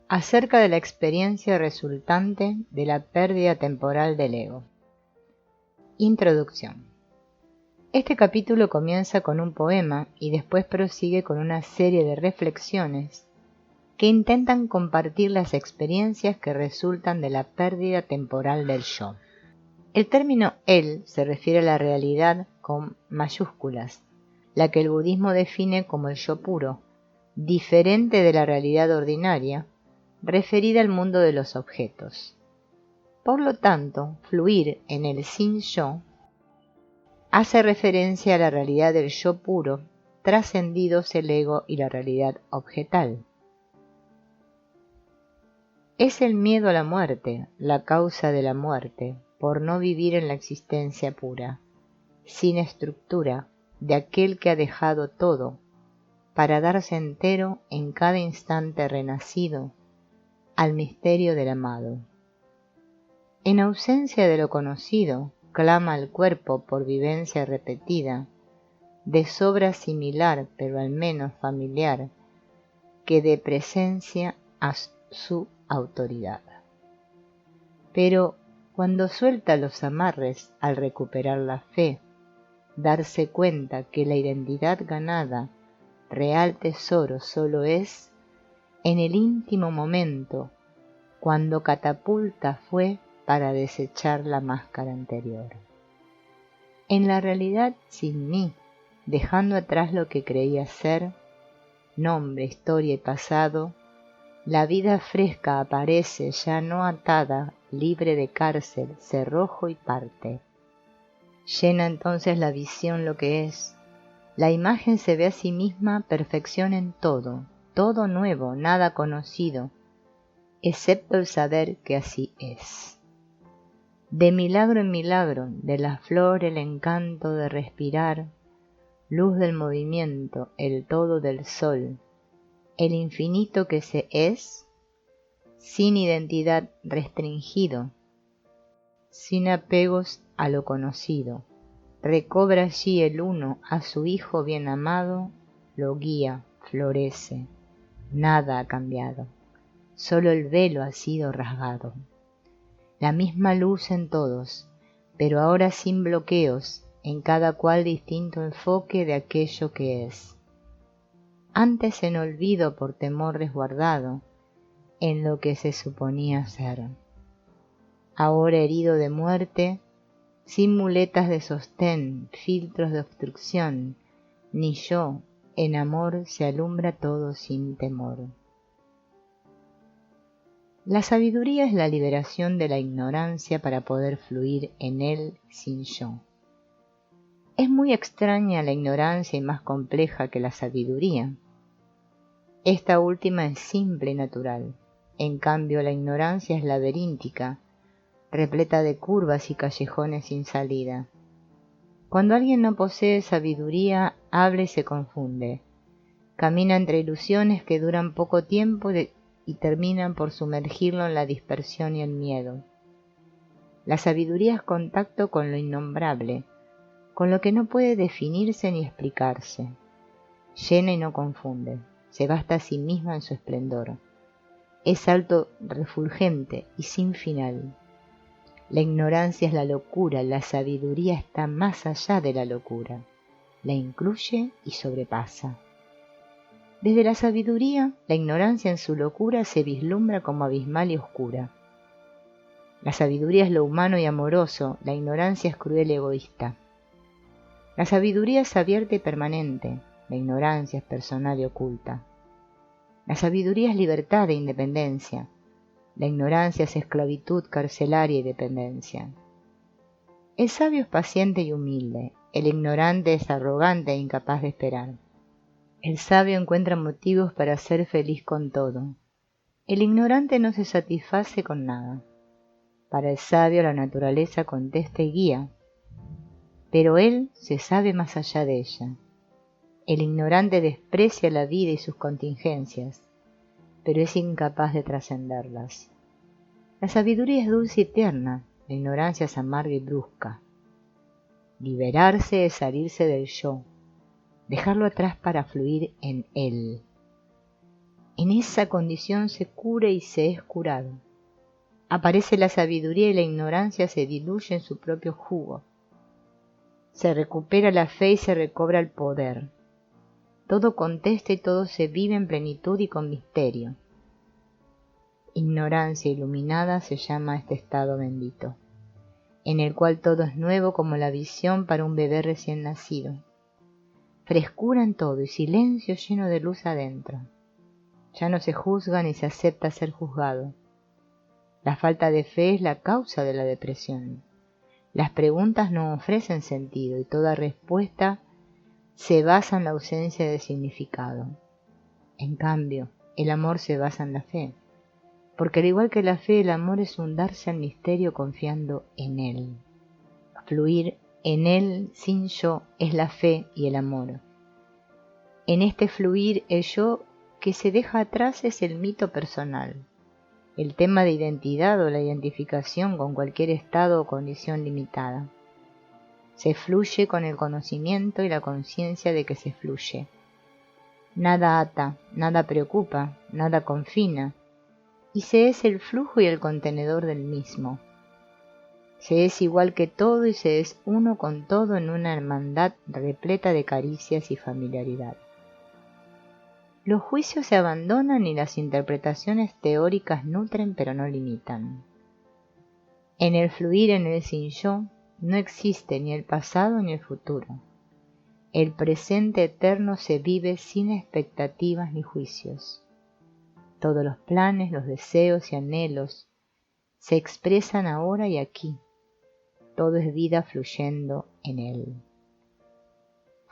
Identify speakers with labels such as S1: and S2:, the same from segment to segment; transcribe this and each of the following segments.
S1: acerca de la experiencia resultante de la pérdida temporal del ego. Introducción. Este capítulo comienza con un poema y después prosigue con una serie de reflexiones que intentan compartir las experiencias que resultan de la pérdida temporal del yo. El término él se refiere a la realidad con mayúsculas, la que el budismo define como el yo puro, diferente de la realidad ordinaria, referida al mundo de los objetos. Por lo tanto, fluir en el sin yo hace referencia a la realidad del yo puro, trascendidos el ego y la realidad objetal. Es el miedo a la muerte, la causa de la muerte, por no vivir en la existencia pura, sin estructura, de aquel que ha dejado todo, para darse entero en cada instante renacido, al misterio del amado. En ausencia de lo conocido, clama al cuerpo por vivencia repetida, de sobra similar, pero al menos familiar, que dé presencia a su autoridad. Pero cuando suelta los amarres al recuperar la fe, darse cuenta que la identidad ganada, real tesoro solo es, en el íntimo momento, cuando catapulta fue para desechar la máscara anterior. En la realidad sin mí, dejando atrás lo que creía ser, nombre, historia y pasado, la vida fresca aparece ya no atada, libre de cárcel, cerrojo y parte. Llena entonces la visión lo que es. La imagen se ve a sí misma perfección en todo, todo nuevo, nada conocido, excepto el saber que así es. De milagro en milagro, de la flor el encanto de respirar, luz del movimiento, el todo del sol, el infinito que se es, sin identidad restringido, sin apegos a lo conocido, recobra allí el uno a su hijo bien amado, lo guía, florece, nada ha cambiado, solo el velo ha sido rasgado. La misma luz en todos, pero ahora sin bloqueos, en cada cual distinto enfoque de aquello que es. Antes en olvido por temor resguardado, en lo que se suponía ser. Ahora herido de muerte, sin muletas de sostén, filtros de obstrucción, ni yo, en amor se alumbra todo sin temor. La sabiduría es la liberación de la ignorancia para poder fluir en él sin yo. Es muy extraña la ignorancia y más compleja que la sabiduría. Esta última es simple y natural. En cambio, la ignorancia es laberíntica, repleta de curvas y callejones sin salida. Cuando alguien no posee sabiduría, habla y se confunde. Camina entre ilusiones que duran poco tiempo y terminan por sumergirlo en la dispersión y el miedo. La sabiduría es contacto con lo innombrable, con lo que no puede definirse ni explicarse. Llena y no confunde, se basta a sí misma en su esplendor. Es alto, refulgente y sin final. La ignorancia es la locura, la sabiduría está más allá de la locura, la incluye y sobrepasa. Desde la sabiduría, la ignorancia en su locura se vislumbra como abismal y oscura. La sabiduría es lo humano y amoroso, la ignorancia es cruel y egoísta. La sabiduría es abierta y permanente, la ignorancia es personal y oculta. La sabiduría es libertad e independencia, la ignorancia es esclavitud carcelaria y dependencia. El sabio es paciente y humilde, el ignorante es arrogante e incapaz de esperar. El sabio encuentra motivos para ser feliz con todo. El ignorante no se satisface con nada. Para el sabio la naturaleza contesta y guía, pero él se sabe más allá de ella. El ignorante desprecia la vida y sus contingencias, pero es incapaz de trascenderlas. La sabiduría es dulce y tierna, la ignorancia es amarga y brusca. Liberarse es salirse del yo, dejarlo atrás para fluir en él. En esa condición se cura y se es curado. Aparece la sabiduría y la ignorancia se diluye en su propio jugo. Se recupera la fe y se recobra el poder. Todo contesta y todo se vive en plenitud y con misterio. Ignorancia iluminada se llama este estado bendito, en el cual todo es nuevo como la visión para un bebé recién nacido. Frescura en todo y silencio lleno de luz adentro. Ya no se juzga ni se acepta ser juzgado. La falta de fe es la causa de la depresión. Las preguntas no ofrecen sentido y toda respuesta se basa en la ausencia de significado. En cambio, el amor se basa en la fe, porque al igual que la fe, el amor es un darse al misterio confiando en él. Fluir en él sin yo es la fe y el amor. En este fluir el yo que se deja atrás es el mito personal, el tema de identidad o la identificación con cualquier estado o condición limitada. Se fluye con el conocimiento y la conciencia de que se fluye. Nada ata, nada preocupa, nada confina, y se es el flujo y el contenedor del mismo. Se es igual que todo y se es uno con todo en una hermandad repleta de caricias y familiaridad. Los juicios se abandonan y las interpretaciones teóricas nutren pero no limitan. En el fluir en el sin yo no existe ni el pasado ni el futuro. El presente eterno se vive sin expectativas ni juicios. Todos los planes, los deseos y anhelos se expresan ahora y aquí. Todo es vida fluyendo en él.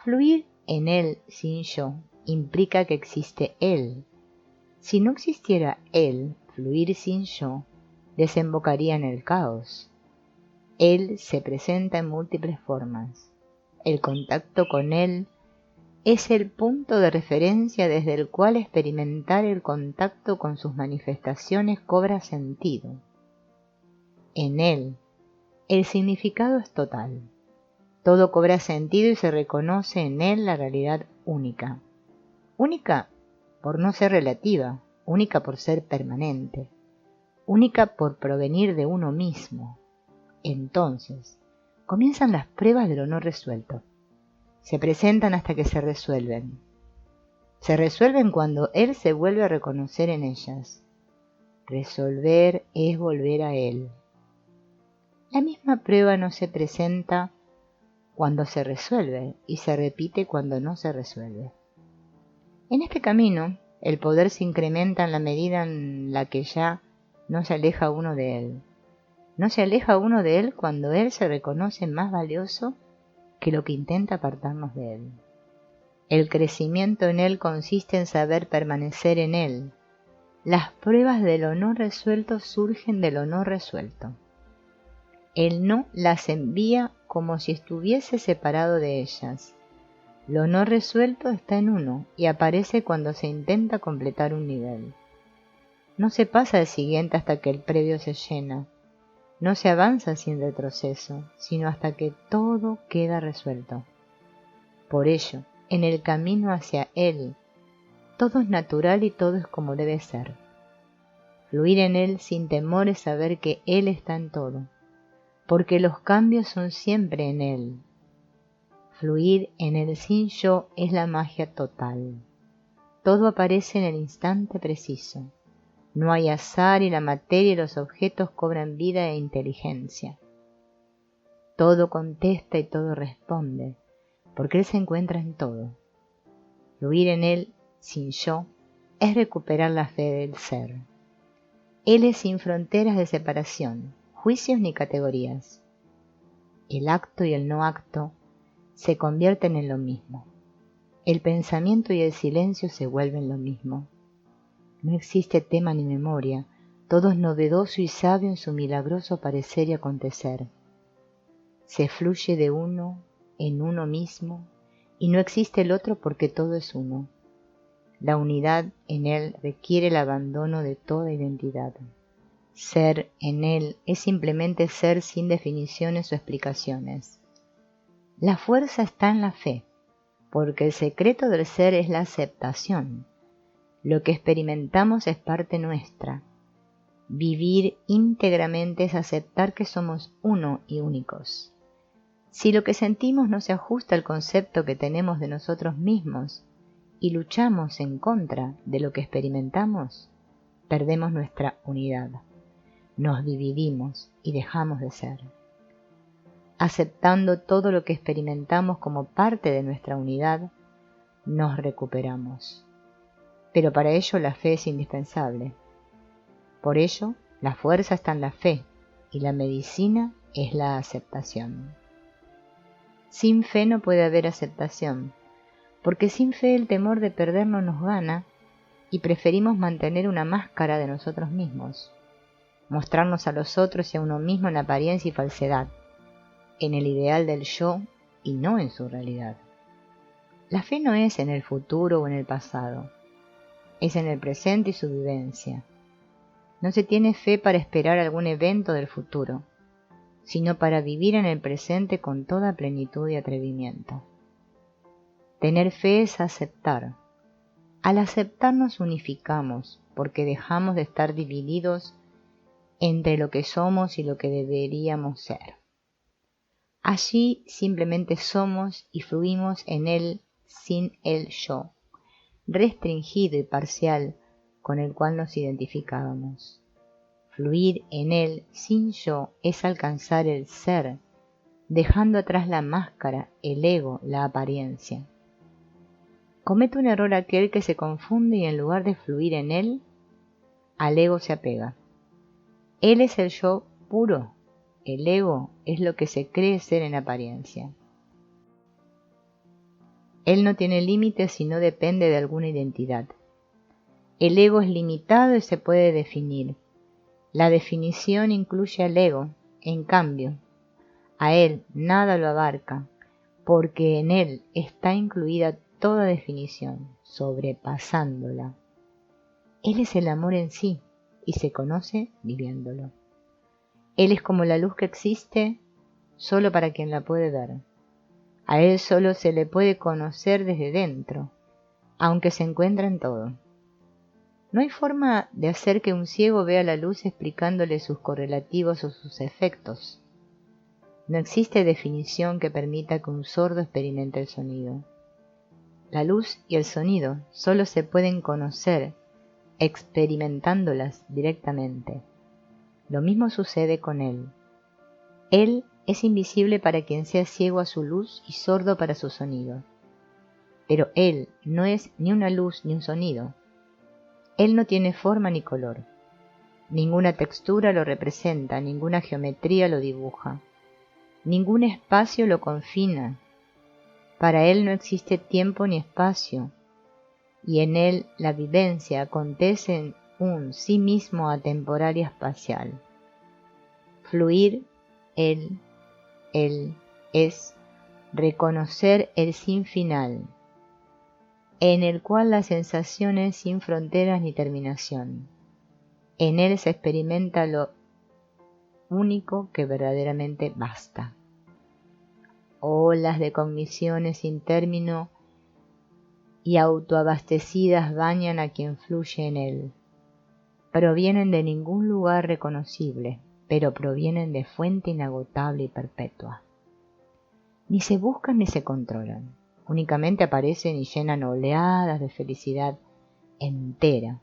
S1: Fluir en él sin yo implica que existe él. Si no existiera él, fluir sin yo desembocaría en el caos. Él se presenta en múltiples formas. El contacto con él es el punto de referencia desde el cual experimentar el contacto con sus manifestaciones cobra sentido. En él, el significado es total. Todo cobra sentido y se reconoce en él la realidad única. Única por no ser relativa, única por ser permanente, única por provenir de uno mismo. Entonces, comienzan las pruebas de lo no resuelto. Se presentan hasta que se resuelven. Se resuelven cuando él se vuelve a reconocer en ellas. Resolver es volver a él. La misma prueba no se presenta cuando se resuelve y se repite cuando no se resuelve. En este camino, el poder se incrementa en la medida en la que ya no se aleja uno de él. No se aleja uno de él cuando él se reconoce más valioso que lo que intenta apartarnos de él. El crecimiento en él consiste en saber permanecer en él. Las pruebas de lo no resuelto surgen de lo no resuelto. El no las envía como si estuviese separado de ellas. Lo no resuelto está en uno y aparece cuando se intenta completar un nivel. No se pasa al siguiente hasta que el previo se llena. No se avanza sin retroceso, sino hasta que todo queda resuelto. Por ello, en el camino hacia él, todo es natural y todo es como debe ser. Fluir en él sin temor es saber que él está en todo, porque los cambios son siempre en él. Fluir en el sin yo es la magia total. Todo aparece en el instante preciso. No hay azar y la materia y los objetos cobran vida e inteligencia. Todo contesta y todo responde, porque él se encuentra en todo. Fluir en él sin yo es recuperar la fe del ser. Él es sin fronteras de separación, juicios ni categorías. El acto y el no acto se convierten en lo mismo. El pensamiento y el silencio se vuelven lo mismo. No existe tema ni memoria, todo es novedoso y sabio en su milagroso parecer y acontecer. Se fluye de uno en uno mismo y no existe el otro porque todo es uno. La unidad en él requiere el abandono de toda identidad. Ser en él es simplemente ser sin definiciones o explicaciones. La fuerza está en la fe, porque el secreto del ser es la aceptación. Lo que experimentamos es parte nuestra. Vivir íntegramente es aceptar que somos uno y únicos. Si lo que sentimos no se ajusta al concepto que tenemos de nosotros mismos y luchamos en contra de lo que experimentamos, perdemos nuestra unidad. Nos dividimos y dejamos de ser. Aceptando todo lo que experimentamos como parte de nuestra unidad, nos recuperamos. Pero para ello la fe es indispensable. Por ello, la fuerza está en la fe y la medicina es la aceptación. Sin fe no puede haber aceptación, porque sin fe el temor de perdernos nos gana y preferimos mantener una máscara de nosotros mismos, mostrarnos a los otros y a uno mismo en apariencia y falsedad, en el ideal del yo y no en su realidad. La fe no es en el futuro o en el pasado, es en el presente y su vivencia. No se tiene fe para esperar algún evento del futuro, sino para vivir en el presente con toda plenitud y atrevimiento. Tener fe es aceptar. Al aceptar nos unificamos, porque dejamos de estar divididos entre lo que somos y lo que deberíamos ser. Allí simplemente somos y fluimos en él sin el yo, restringido y parcial con el cual nos identificábamos. Fluir en él sin yo es alcanzar el ser, dejando atrás la máscara, el ego, la apariencia. Comete un error aquel que se confunde y en lugar de fluir en él, al ego se apega. Él es el yo puro, el ego es lo que se cree ser en apariencia. Él no tiene límites y no depende de alguna identidad. El ego es limitado y se puede definir. La definición incluye al ego, en cambio, a él nada lo abarca, porque en él está incluida toda definición, sobrepasándola. Él es el amor en sí y se conoce viviéndolo. Él es como la luz que existe solo para quien la puede ver. A él solo se le puede conocer desde dentro, aunque se encuentra en todo. No hay forma de hacer que un ciego vea la luz explicándole sus correlativos o sus efectos. No existe definición que permita que un sordo experimente el sonido. La luz y el sonido solo se pueden conocer experimentándolas directamente. Lo mismo sucede con él. Él es invisible para quien sea ciego a su luz y sordo para su sonido. Pero él no es ni una luz ni un sonido. Él no tiene forma ni color. Ninguna textura lo representa, ninguna geometría lo dibuja. Ningún espacio lo confina. Para él no existe tiempo ni espacio, y en él la vivencia acontece en un sí mismo atemporal y espacial. Fluir, él es reconocer el sin final, en el cual la sensación es sin fronteras ni terminación. En él se experimenta lo único que verdaderamente basta. Olas de cogniciones sin término y autoabastecidas bañan a quien fluye en él. Provienen de ningún lugar reconocible, pero provienen de fuente inagotable y perpetua. Ni se buscan ni se controlan, únicamente aparecen y llenan oleadas de felicidad entera.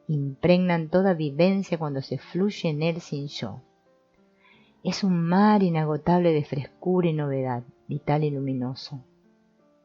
S1: Impregnan toda vivencia cuando se fluye en él sin yo. Es un mar inagotable de frescura y novedad, vital y luminoso.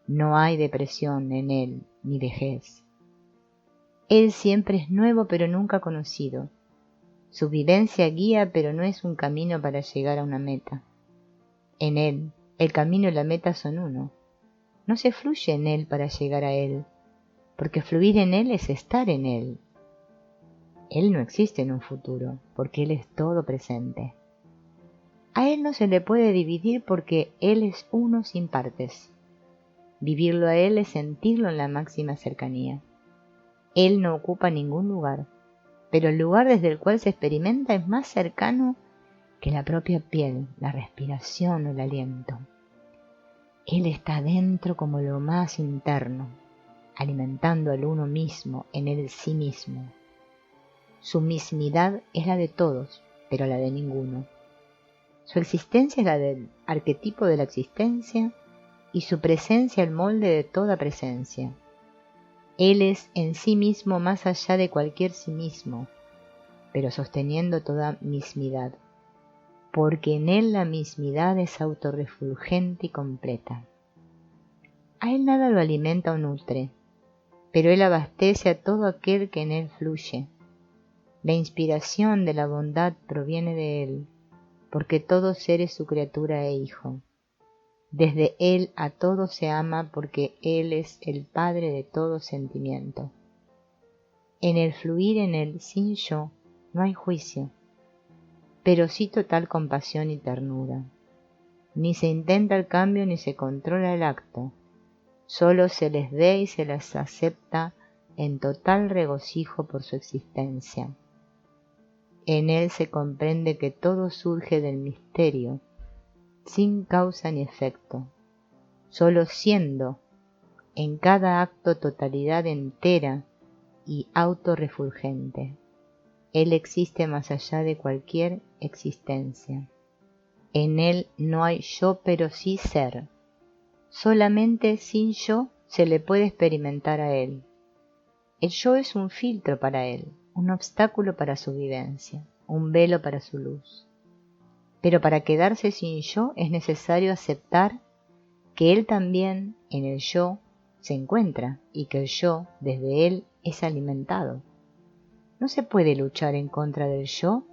S1: No hay depresión en él, ni vejez. Él siempre es nuevo pero nunca conocido. Su vivencia guía pero no es un camino para llegar a una meta. En él, el camino y la meta son uno. No se fluye en él para llegar a él, porque fluir en él es estar en él. Él no existe en un futuro, porque él es todo presente. A él no se le puede dividir porque él es uno sin partes. Vivirlo a él es sentirlo en la máxima cercanía. Él no ocupa ningún lugar, pero el lugar desde el cual se experimenta es más cercano que la propia piel, la respiración o el aliento. Él está dentro como lo más interno. alimentando al uno mismo en el sí mismo. Su mismidad es la de todos, pero la de ninguno. Su existencia es la del arquetipo de la existencia y su presencia el molde de toda presencia. Él es en sí mismo más allá de cualquier sí mismo, pero sosteniendo toda mismidad, porque en él la mismidad es autorrefulgente y completa. A él nada lo alimenta o nutre, pero él abastece a todo aquel que en él fluye. La inspiración de la bondad proviene de él, porque todo ser es su criatura e hijo. Desde él a todo se ama porque él es el padre de todo sentimiento. En el fluir en él sin yo no hay juicio, pero sí total compasión y ternura. Ni se intenta el cambio ni se controla el acto, solo se les ve y se les acepta en total regocijo por su existencia. En él se comprende que todo surge del misterio, sin causa ni efecto, solo siendo en cada acto totalidad entera y autorrefulgente. Él existe más allá de cualquier existencia. En él no hay yo, pero sí ser. Solamente sin yo se le puede experimentar a él. El yo es un filtro para él, un obstáculo para su vivencia, un velo para su luz. Pero para quedarse sin yo es necesario aceptar que él también en el yo se encuentra y que el yo desde él es alimentado. No se puede luchar en contra del yo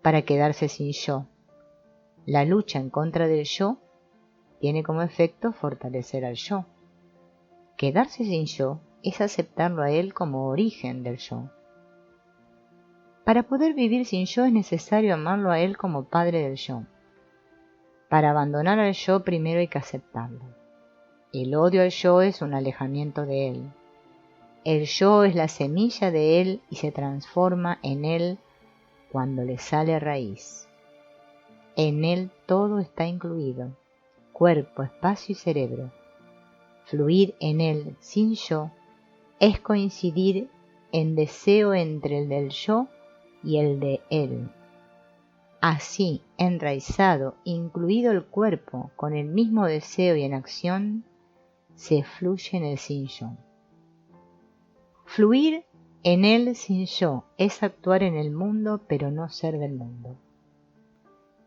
S1: para quedarse sin yo. La lucha en contra del yo tiene como efecto fortalecer al yo. Quedarse sin yo es aceptarlo a él como origen del yo. Para poder vivir sin yo es necesario amarlo a él como padre del yo. Para abandonar al yo primero hay que aceptarlo. El odio al yo es un alejamiento de él. El yo es la semilla de él y se transforma en él cuando le sale raíz. En él todo está incluido, cuerpo, espacio y cerebro. Fluir en él sin yo es coincidir en deseo entre el del yo y el de él. Así, enraizado, incluido el cuerpo, con el mismo deseo y en acción, se fluye en el sin yo. Fluir en él sin yo es actuar en el mundo, pero no ser del mundo.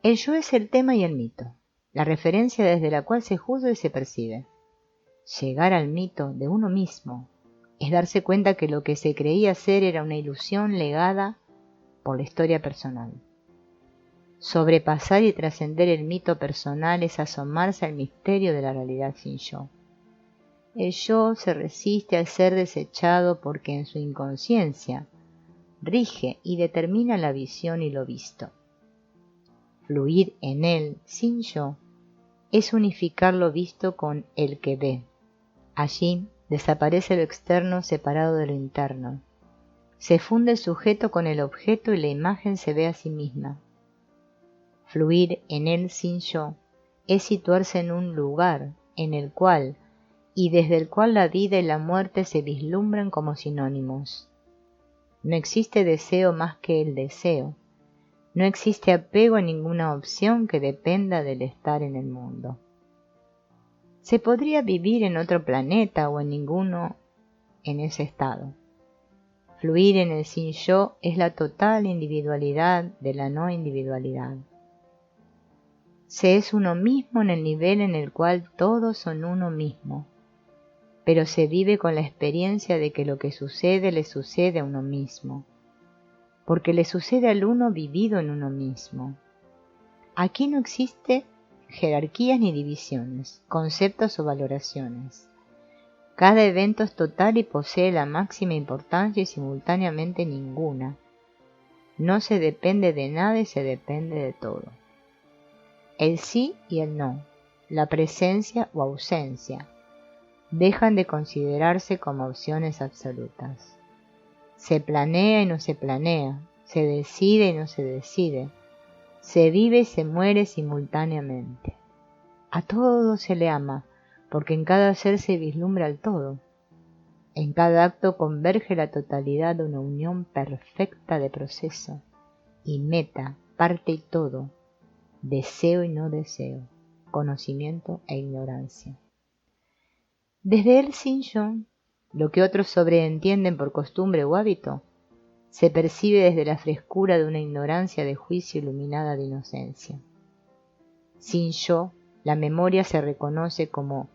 S1: El yo es el tema y el mito, la referencia desde la cual se juzga y se percibe. Llegar al mito de uno mismo es darse cuenta que lo que se creía ser era una ilusión legada por la historia personal. Sobrepasar y trascender el mito personal es asomarse al misterio de la realidad sin yo. El yo se resiste al ser desechado porque en su inconsciencia rige y determina la visión y lo visto. Fluir en él sin yo es unificar lo visto con el que ve. Allí desaparece lo externo separado de lo interno. Se funde el sujeto con el objeto y la imagen se ve a sí misma. Fluir en él sin yo es situarse en un lugar en el cual y desde el cual la vida y la muerte se vislumbran como sinónimos. No existe deseo más que el deseo. No existe apego a ninguna opción que dependa del estar en el mundo. Se podría vivir en otro planeta o en ninguno en ese estado. Fluir en el sin yo es la total individualidad de la no individualidad. Se es uno mismo en el nivel en el cual todos son uno mismo, pero se vive con la experiencia de que lo que sucede le sucede a uno mismo, porque le sucede al uno vivido en uno mismo. Aquí no existe jerarquías ni divisiones, conceptos o valoraciones. Cada evento es total y posee la máxima importancia y simultáneamente ninguna. No se depende de nada y se depende de todo. El sí y el no, la presencia o ausencia, dejan de considerarse como opciones absolutas. Se planea y no se planea, se decide y no se decide, se vive y se muere simultáneamente. A todo se le ama, porque en cada ser se vislumbra el todo. En cada acto converge la totalidad de una unión perfecta de proceso y meta, parte y todo, deseo y no deseo, conocimiento e ignorancia. Desde el Sin-Yo, lo que otros sobreentienden por costumbre o hábito, se percibe desde la frescura de una ignorancia de juicio iluminada de inocencia. Sin-Yo, la memoria se reconoce como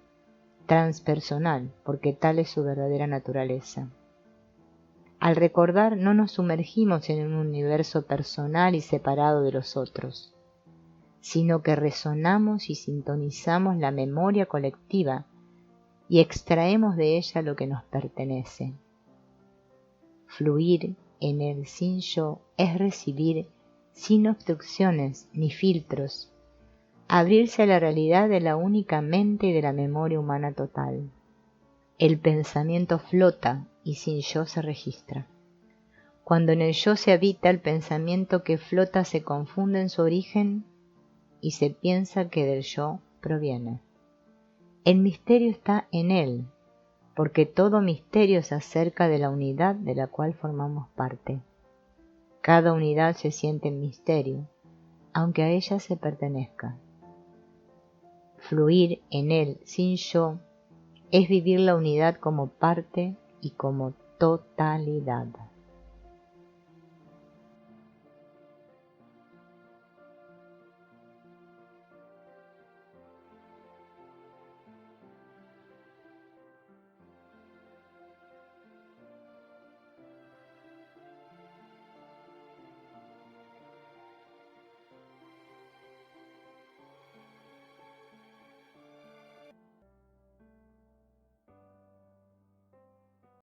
S1: transpersonal, porque tal es su verdadera naturaleza. Al recordar, no nos sumergimos en un universo personal y separado de los otros, sino que resonamos y sintonizamos la memoria colectiva y extraemos de ella lo que nos pertenece. Fluir en el Sin-Yo es recibir sin obstrucciones ni filtros, abrirse a la realidad de la única mente y de la memoria humana total. El pensamiento flota y sin yo se registra. Cuando en el yo se habita, el pensamiento que flota se confunde en su origen y se piensa que del yo proviene. El misterio está en él, porque todo misterio se acerca de la unidad de la cual formamos parte. Cada unidad se siente en misterio, aunque a ella se pertenezca. Fluir en él sin yo es vivir la unidad como parte y como totalidad.